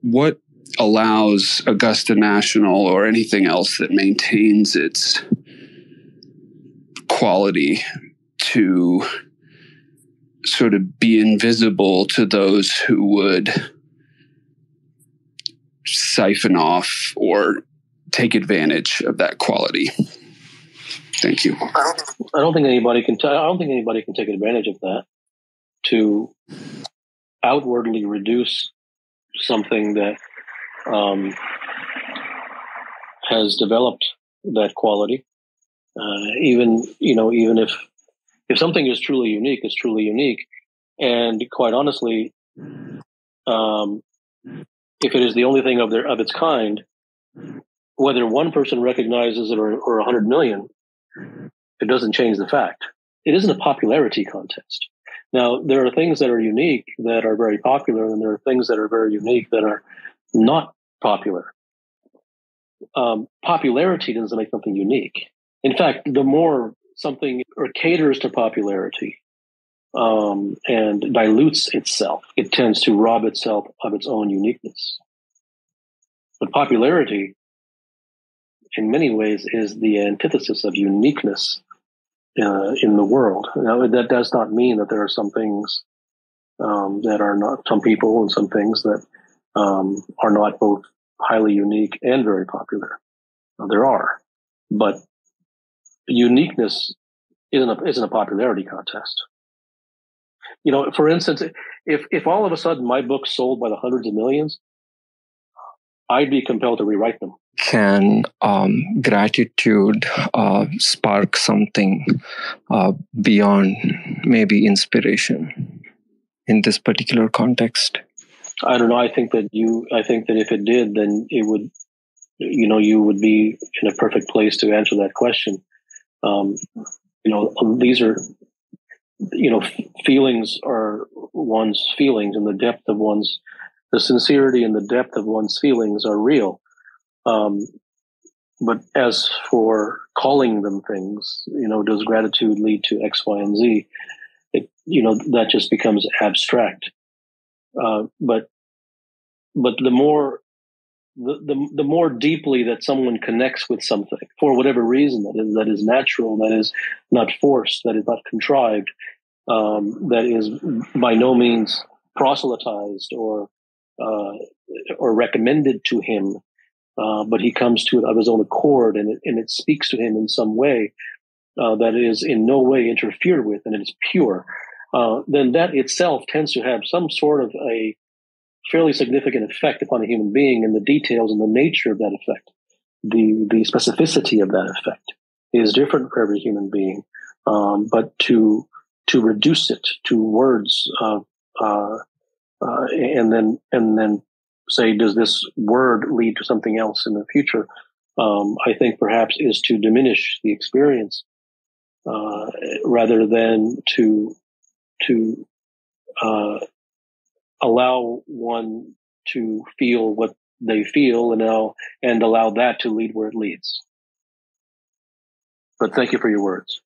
what allows Augusta National or anything else that maintains its quality to sort of be invisible to those who would siphon off or take advantage of that quality? Thank you. I don't think anybody can. I don't think anybody can take advantage of that to outwardly reduce something that has developed that quality. Even if something is truly unique, it's truly unique. And quite honestly, if it is the only thing of its kind, whether one person recognizes it or 100 million, it doesn't change the fact. It isn't a popularity contest. Now, there are things that are unique that are very popular, and there are things that are very unique that are not popular. Popularity doesn't make something unique. In fact, the more something caters to popularity and dilutes itself, it tends to rob itself of its own uniqueness. But popularity, in many ways, is the antithesis of uniqueness in the world. Now, that does not mean that there are some things that are not, some people and some things that are not both highly unique and very popular. There are, but uniqueness isn't a popularity contest. For instance, if all of a sudden my books sold by the hundreds of millions, I'd be compelled to rewrite them. Can gratitude spark something beyond maybe inspiration in this particular context? I don't know. I think that if it did, then it would, you would be in a perfect place to answer that question. These are, feelings are one's feelings, and the sincerity and the depth of one's feelings are real. But as for calling them things, does gratitude lead to X, Y, and Z? That just becomes abstract. But the more deeply that someone connects with something for whatever reason that is natural, that is not forced, that is not contrived, that is by no means proselytized or recommended to him, but he comes to it of his own accord, and it speaks to him in some way that is in no way interfered with, and it is pure. Then that itself tends to have some sort of a fairly significant effect upon a human being, and the details and the nature of that effect, the specificity of that effect is different for every human being. But to reduce it to words, and then say, does this word lead to something else in the future? I think perhaps is to diminish the experience rather than to allow one to feel what they feel and allow that to lead where it leads. But thank you for your words.